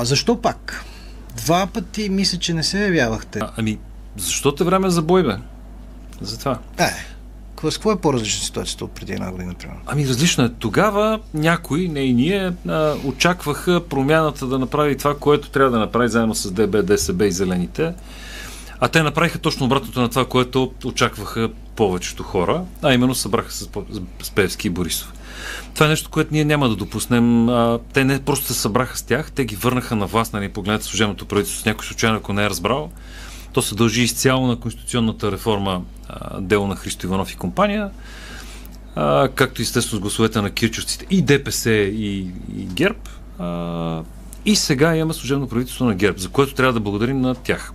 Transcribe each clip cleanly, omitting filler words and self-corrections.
Защо пак? 2 пъти мисля, че не се явявахте. Защото е време за бой, бе. Затова. Какво е по-различна ситуацията от преди една година, например? Различно е. Тогава някои, не и ние, очакваха промяната да направи това, което трябва да направи заедно с ДБ, ДСБ и Зелените. А те направиха точно обратното на това, което очакваха повечето хора, а именно събраха с Пеевски и Борисов. Това е нещо, което ние няма да допуснем. Те не просто се събраха с тях, те ги върнаха на власт, погледнете служебното правителство с някой случайно, ако не е разбрал. То се дължи изцяло на конституционната реформа, дело на Христо Иванов и компания, както естествено с гласовете на кирчовците и ДПС и ГЕРБ. И сега имаме служебно правителство на ГЕРБ, за което трябва да благодарим на тях.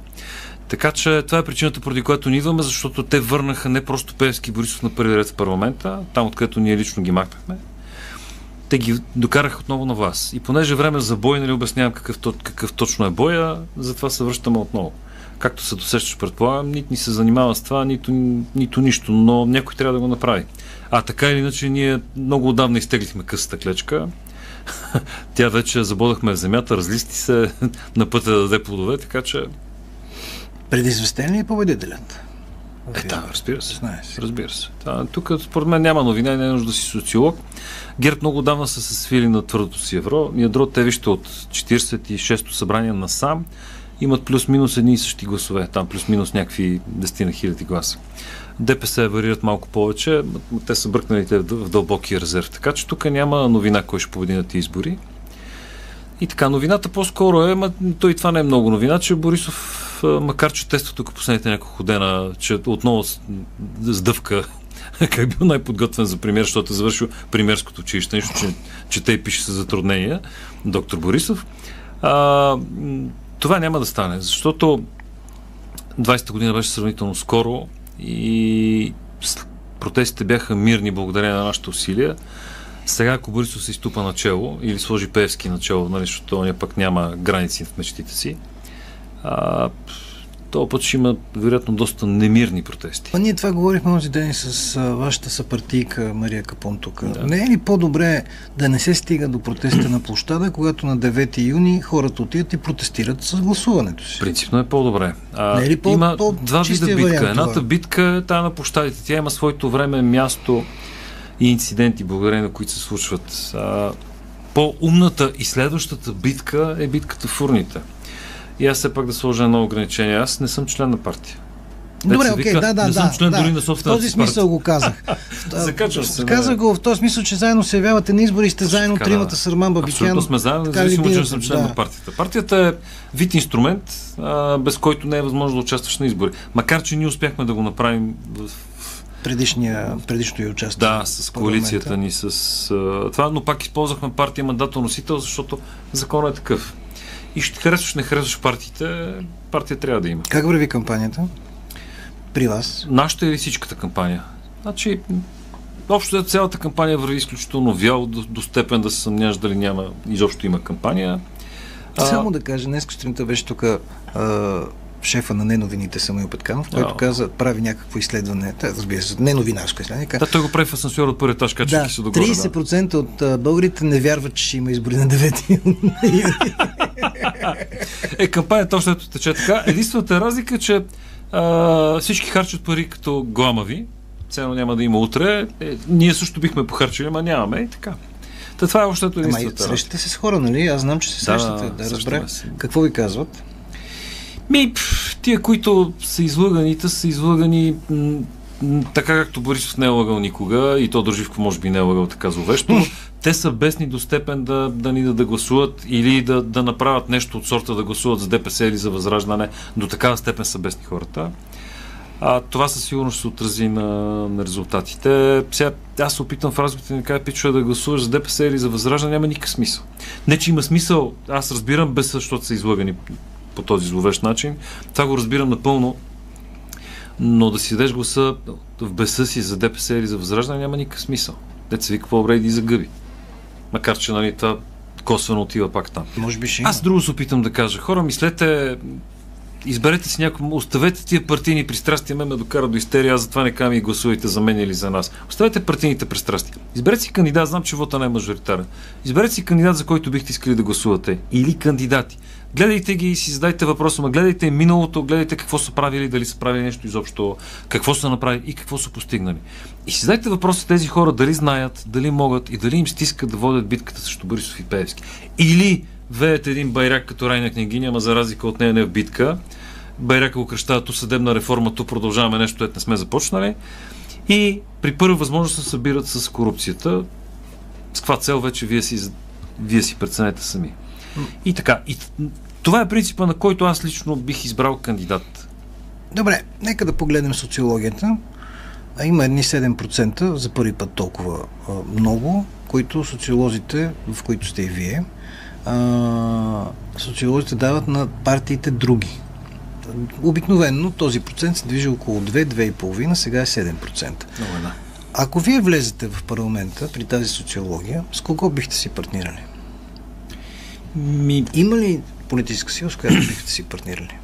Така че това е причината, поради която ни идваме, защото те върнаха не просто Пеевски и Борисов на първи ред в парламента, там откъдето ние лично ги махнахме. Те ги докараха отново на власт. И понеже време за бой, обяснявам какъв точно е боя, затова се връщаме отново. Както се досещаш, предполагам, нито ни се занимава с това, нито нищо, но някой трябва да го направи. Така или иначе, ние много отдавна изтеглихме късата клечка. Тя вече забодахме в земята, разлисти се на пътя да даде плодове, така че... Предизвестен ли е победителят? Разбира се. Разбира се. Тук според мен няма новина и не е нужда да си социолог. ГЕРБ много отдавна са се свили на твърдото си евро. Ядро, те вижте от 46-то събрание насам имат плюс-минус едни и същи гласове. Там плюс-минус някакви 10 хиляди гласа. ДПС варират малко повече, те са бръкналите в дълбокия резерв. Така че тук няма новина кой ще победи на тези избори. И така, новината по-скоро е, то и това не е много новина, че Борисов, макар че тества тук последните няколко дена, че отново сдъвка как бил най-подготвен за премиер, защото е завършил премиерското училище, нещо, че чете и пише се затруднения, доктор Борисов. Това няма да стане, защото 20-та година беше сравнително скоро и протестите бяха мирни благодарение на нашите усилия. Сега, ако Борисов се изтупа начело или сложи Пеевски начело, защото он пък няма граници в мечтите си, този път ще има, вероятно, доста немирни протести. Ние това говорихме този ден с вашата съпартийка Мария Капон тук. Не е ли по-добре да не се стига до протеста на площада, когато на 9 юни хората отидат и протестират с гласуването си? Принципно е по-добре. Не е ли има два вида битка. Едната битка е тая на площадите. Тя има своето време, място и инциденти, благодарение на които се случват. По-умната и следващата битка е битката в урните. И аз все пак да сложа едно ограничение. Аз не съм член на партия. Добре, окей, не съм член дори на собствената си партия. В този смисъл го казах. Закачвам се. Казах го в този смисъл, че заедно се явявате на избори и сте заедно тримата с Арман Бабикян. Абсолютно сме заедно, независимо, че съм член на партията. Партията е вид инструмент, без който не е възможно да участваш на избори. Макар че ние успяхме да го направим в предишното и участие. Да, с коалицията ни, с това, но пак използвахме партия мандатоносител, защото законът е такъв. И ще харесваш, не харесваш партиите, партия трябва да има. Как върви кампанията при вас? Нашата или всичката кампания? Значи, общо цялата кампания върви изключително вяло до степен да се съмняваш дали изобщо има кампания. Само да кажа, днес сутринта беше тук шефа на неновините Самуил Петканов, който каза, прави някакво изследване, разбира се, неновинарско изследване. Той го прави в асансьор от първи етаж, качвайки се догоре. 30% от българите не вярват, че ще има избори на 9 юни. Кампанията още тече така. Единствената разлика е, че всички харчат пари като гламави. Цено няма да има утре. Ние също бихме похарчили, ама нямаме и така. Това е още единствената. Срещате се с хора, нали? Аз знам, че се срещате. Да, разбрах. Какво ви казват? Тия, които са излъгани, са излъгани така, както Борисов не е лъгал никога, и Тодор Живков може би не е лъгал така зловещо. Те са бесни до степен да ни да гласуват или да направят нещо от сорта да гласуват за ДПС или за Възраждане. До такава степен са бесни хората. Това със сигурност ще се отрази на резултатите. Сега аз се опитам в разговорите да кажа, пичове, да гласуваш за ДПС или за Възраждане, няма никакъв смисъл. Не, че има смисъл, аз разбирам без защото са излъгани по този зловещ начин. Това го разбирам напълно, но да си дадеш гласа в беса си за ДПС или за Възраждане няма никакъв смисъл. Деца вика по-добре иди загъби. Макар че това косвено отива пак там. Може би ще Аз друго се опитам да кажа. Хора, мислете изберете си някой, оставете тия партийни пристрастия, ме докара до истерия, аз затова не кам и гласувайте за мен или за нас. Оставете партийните пристрастия. Изберете си кандидат, знам, че вота не е мажоритарен. Изберете си кандидат, за който бихте искали да гласувате. Или кандидати. Гледайте ги и си задайте въпроса, гледайте миналото, гледайте какво са правили, дали са правили нещо изобщо, какво са направили и какво са постигнали. И си задайте въпроса тези хора дали знаят, дали могат и дали им стискат да водят битката срещу Борисов и Пеевски. Или веят един байрак като Райна княгиня, ама за разлика от нея не е в битка. Байрака го кръщава, ту съдебна реформа, ту продължаваме нещо, което не сме започнали. И при първа възможност се събират с корупцията. С каква цел вече вие си преценете сами. И така. И това е принципа, на който аз лично бих избрал кандидат. Добре, нека да погледнем социологията. Има едни 7%, за първи път толкова много, които социолозите, в които сте и вие, социолозите дават на партиите други. Обикновено този процент се движи около 2-2,5, сега е 7%. Ако вие влезете в парламента при тази социология, с кого бихте си партнирали? Има ли политическа сила, с която бихте си партнирали?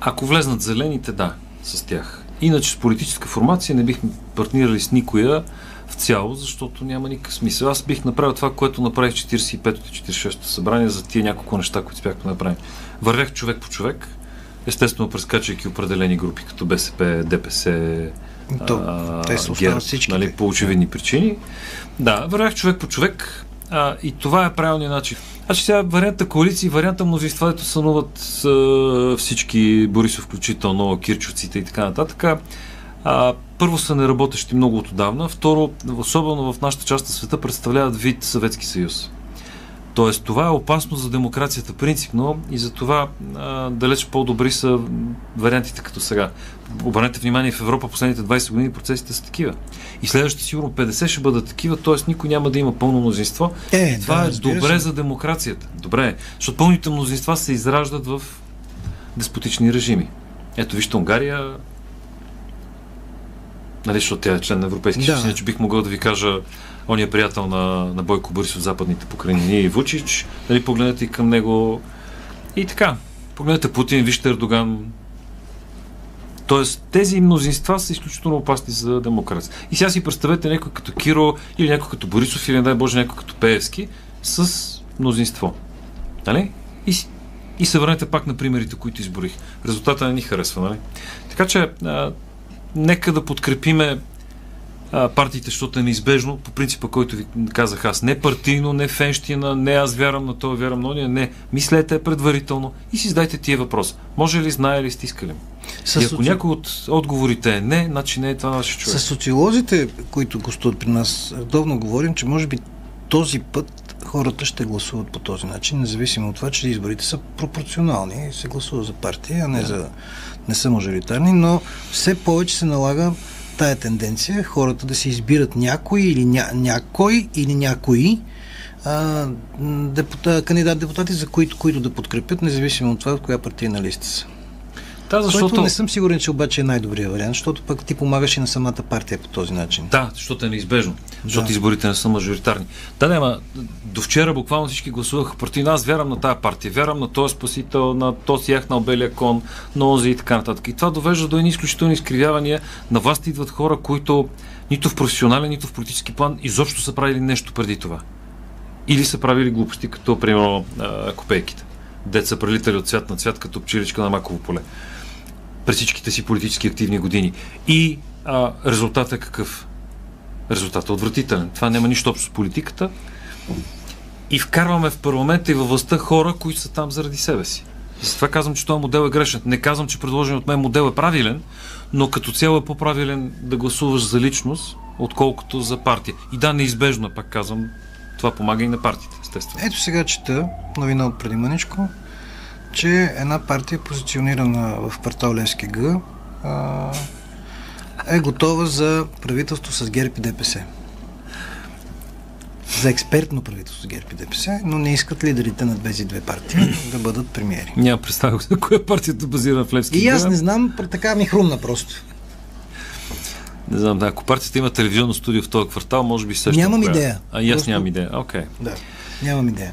Ако влезнат зелените, да, с тях. Иначе с политическа формация не бихме партнирали с никоя в цяло, защото няма никакъв смисъл. Аз бих направил това, което направих в 45-то и 46-то събрание за тия няколко неща, които спяхме да направим. Вървях човек по човек, естествено прескачайки определени групи, като БСП, ДПС, ГЕРБ, нали, по очевидни причини. Да, вървях човек по човек и това е правилният начин. Значи сега варианта коалиции, варианта мнозинства, дето сънуват всички, Борисов включително, кирчовците и така нататък. Първо са неработещи много отдавна, второ, особено в нашата част на света, представляват вид Съветски съюз. Тоест, това е опасно за демокрацията принципно и за това далеч по-добри са вариантите като сега. Обърнете внимание, в Европа последните 20 години процесите са такива. И следващите сигурно 50 ще бъдат такива, т.е. никой няма да има пълно мнозинство. Това е добре за демокрацията. Добре, защото пълните мнозинства се израждат в деспотични режими. Ето, вижте, Унгария, нали, защото тя е член на Европейския съюз, иначе бих могъл да ви кажа ония приятел на Бойко Борисов в западните покрайнини и Вучич, нали, погледнете и към него и така. Погледнете Путин, вижте Ердоган. Тоест, тези мнозинства са изключително опасни за демокрация. И сега си представете някой като Киро, или някой като Борисов, или не дай Боже някой като Пеевски, с мнозинство. Нали? И се върнете пак на примерите, които изборих. Резултата не ни харесва, нали? Така че, нека да подкрепиме партиите, защото е неизбежно, по принципа, който ви казах аз. Не партийно, не фенщина, не аз вярвам на това, вярвам на ония, не. Мислете предварително и си задайте тия въпрос. Може ли, знае ли, стиска ли? И ако някой от отговорите е не, значи не е това наше човек. С социолозите, които гостуват при нас, редовно говорим, че може би този път хората ще гласуват по този начин, независимо от това, че изборите са пропорционални и се гласува за партия, а не са мажоритарни, но все повече се налага тая тенденция хората да се избират някой или някой или някои кандидат-депутати, за които да подкрепят, независимо от това, от коя партийна листа са. Да, защото... Което не съм сигурен, че обаче е най-добрият вариант, защото пък ти помагаш и на самата партия по този начин. Да, защото е неизбежно, защото изборите не са мажоритарни. Да, до вчера буквално всички гласуваха партийно. Аз вярвам на тая партия, вярвам на този спасител, на този яхнал белия кон, на онзи и така нататък. И това довежда до едни изключителни изкривявания. На власт идват хора, които нито в професионален, нито в политически план изобщо са правили нещо преди това. Или са правили глупости, като примерно копейките. Дет са прелитали от цвят на цвят, като пчеличка на маково поле. През всичките си политически активни години. И резултатът е какъв? Резултатът е отвратителен. Това няма нищо общо с политиката. И вкарваме в парламента и във властта хора, които са там заради себе си. Затова казвам, че този модел е грешен. Не казвам, че предложен от мен модел е правилен, но като цяло е по-правилен да гласуваш за личност, отколкото за партия. И да, неизбежно, пак казвам, това помага и на партиите, естествено. Ето сега чета новина от преди мъничко, че една партия, позиционирана в квартал Левски Г, е готова за правителство с ГЕРБ и ДПС. За експертно правителство с ГЕРБ и ДПС, но не искат лидерите на тези две партии да бъдат премиери. Няма представа коя партията базира в Левски Г. И аз не знам, така ми хрумна просто. Не знам, да, ако партията има телевизионно студио в този квартал, може би също. Нямам идея. И аз нямам идея. Окей. Да. Нямам идея.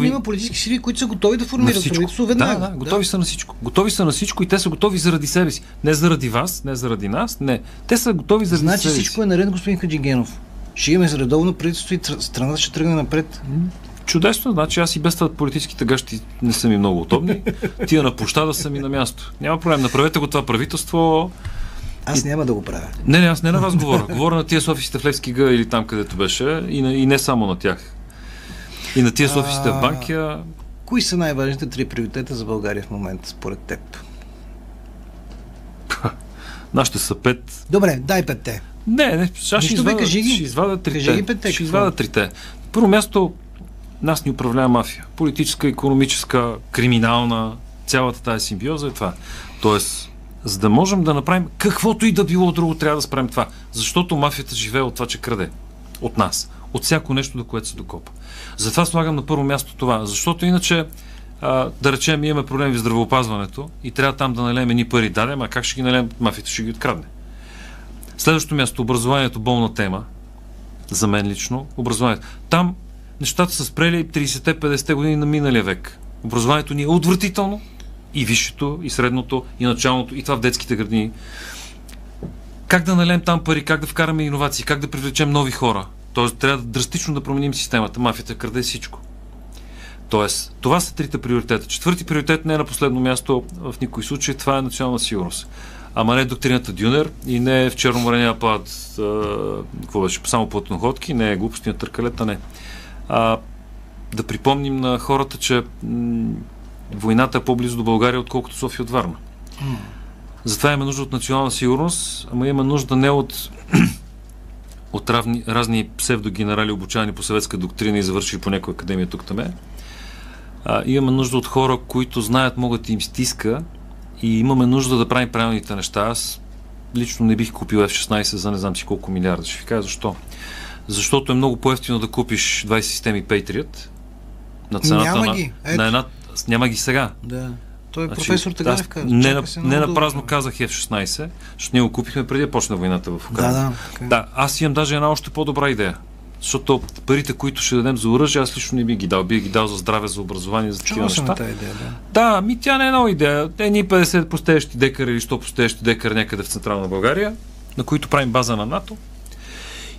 Има политически сили, които са готови да формират правителство веднага. Да, готови са на всичко. Готови са на всичко и те са готови заради себе си. Не заради вас, не заради нас, не. Те са готови заради себе си. Значи всичко е наред, господин Хаджигенов. Ще имаме редовно правителство и страната ще тръгне напред. Чудесно, значи аз и без това политическите гащи не са ми много удобни. Тия на площада са ми на място. Няма проблем, направете го това правителство. Аз няма да го правя. Не, аз не на вас говоря. Говоря на тия Софийските в Левски г или там където беше и не само на тях. И на тия Софийските в Банкия. Кои са най-важните 3 приоритета за България в момента, според теб? Нашите са 5. Добре, дай 5-те. Не, аз ще извада 3-те. Ще извада 3-те. Първо място, нас ни управлява мафия. Политическа, икономическа, криминална, цялата тази симбиоза е това. Тоест, за да можем да направим каквото и да било друго, трябва да спрем това. Защото мафията живее от това, че краде. От нас. От всяко нещо, до което се докопа. Затова слагам на първо място това. Защото иначе, да речем, имаме проблеми в здравеопазването и трябва там да налеем едни пари. Дадем, а как ще ги налеем? Мафията ще ги открадне. Следващото място, образованието, болна тема. За мен лично, образованието. Там нещата са спрели 30-50 години на миналия век. Образованието ни е отвратително. И висшето, и средното, и началното, и това в детските градини. Как да налем там пари, как да вкараме иновации, как да привлечем нови хора. Тоест, трябва драстично да променим системата. Мафията краде всичко. Тоест, това са 3 приоритета. 4-ти приоритет не е на последно място в никой случай. Това е национална сигурност. Ама не доктрината Дюнер и не в Черно море няма плават какво беше, само платноходки, не е глупости на търкалета, не. Да припомним на хората, че войната е по-близо до България, отколкото София от Варна. Затова има нужда от национална сигурност, ама има нужда не от разни псевдогенерали, обучавани по съветска доктрина и завършили по някоя академия тук-там. Имаме нужда от хора, които знаят, могат да им стиска и имаме нужда да правим правилните неща. Аз лично не бих купил F-16 за не знам си колко милиарда. Ще ви кажа защо. Защото е много по-евтино да купиш 20 системи Patriot на цената на една. Няма ги сега. Да. Той професор Таганев каза. Не на празно казах F-16, защото ние го купихме преди да почне войната в Украина. Да, аз имам даже една още по-добра идея. Защото парите, които ще дадем за оръжие, аз лично не би ги дал. Би ги дал за здраве, за образование, за такива неща. Да, тя не е нова идея. Едни 50 пустеещи декара или 100 пустеещи декара някъде в Централна България, на които правим база на НАТО.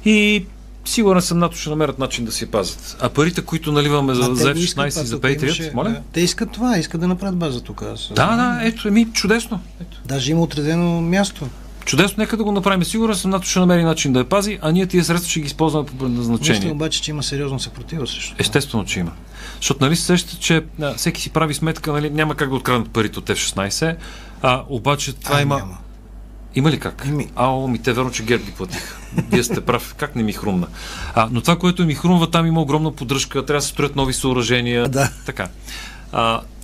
И сигурен съм, НАТО ще намерят начин да си пазят. А парите, които наливаме за F-16 и за Patriot, моля? Те искат това, искат да направят база тук. Ето, чудесно. Даже има отредено място. Чудесно, нека да го направим. Сигурен съм, НАТО ще намери начин да я пази, а ние тия средства ще ги използваме по предназначение. Мисля обаче, че има сериозна съпротива също. Естествено, че има. Защото нали се сещате, че всеки си прави сметка, нали, няма как да откраднат парите от F-16, обаче това има... Няма. Има ли как? Те верно, че ГЕРБ ги платиха. Вие сте прав, как не ми хрумна. Но това, което ми хрумва, там има огромна поддръжка, трябва да се строят нови съоръжения. Да. Така.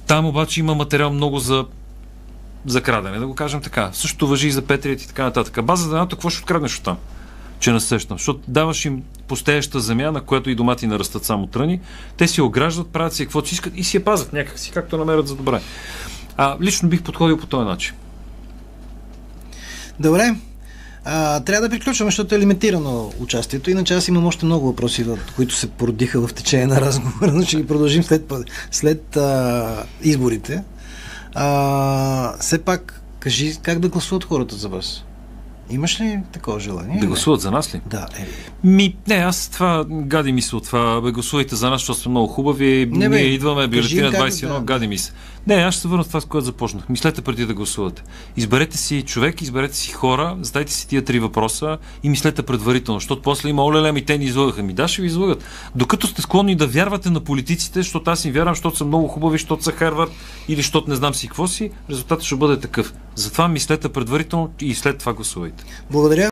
Там обаче има материал много за крадене, да го кажем така. Също важи и за Patriot и така нататък. База за НАТО, какво ще откраднеш от там? Че не сещам. Защото даваш им пустееща земя, на която и домати не растат само тръни. Те си ограждат, правят си каквото си искат и си я пазят някакси, както намерят за добре. Лично бих подходил по този начин. Добре. Трябва да приключваме, защото е лимитирано участието. Иначе аз имам още много въпроси, които се породиха в течение на разговора, но ще ги продължим след изборите. Все пак, кажи как да гласуват хората за вас? Имаш ли такова желание? Да гласуват за нас ли? Да. Не, аз това гади ми се от това. Гласувайте за нас, защото сме много хубави. Ние идваме бюлетина 21, гади ми се. Аз ще се върна това, с което започнах. Мислете преди да гласувате. Изберете си човек, изберете си хора, задайте си тия 3 въпроса и мислете предварително, защото после има олеле, те ни излъгаха. Да, ще ви излъгат. Докато сте склонни да вярвате на политиците, защото аз им вярвам, защото са много хубави, защото са Харвард или защото не знам си какво си, резултатът ще бъде такъв. Затова мислете предварително и след това гласувайте. Благодаря.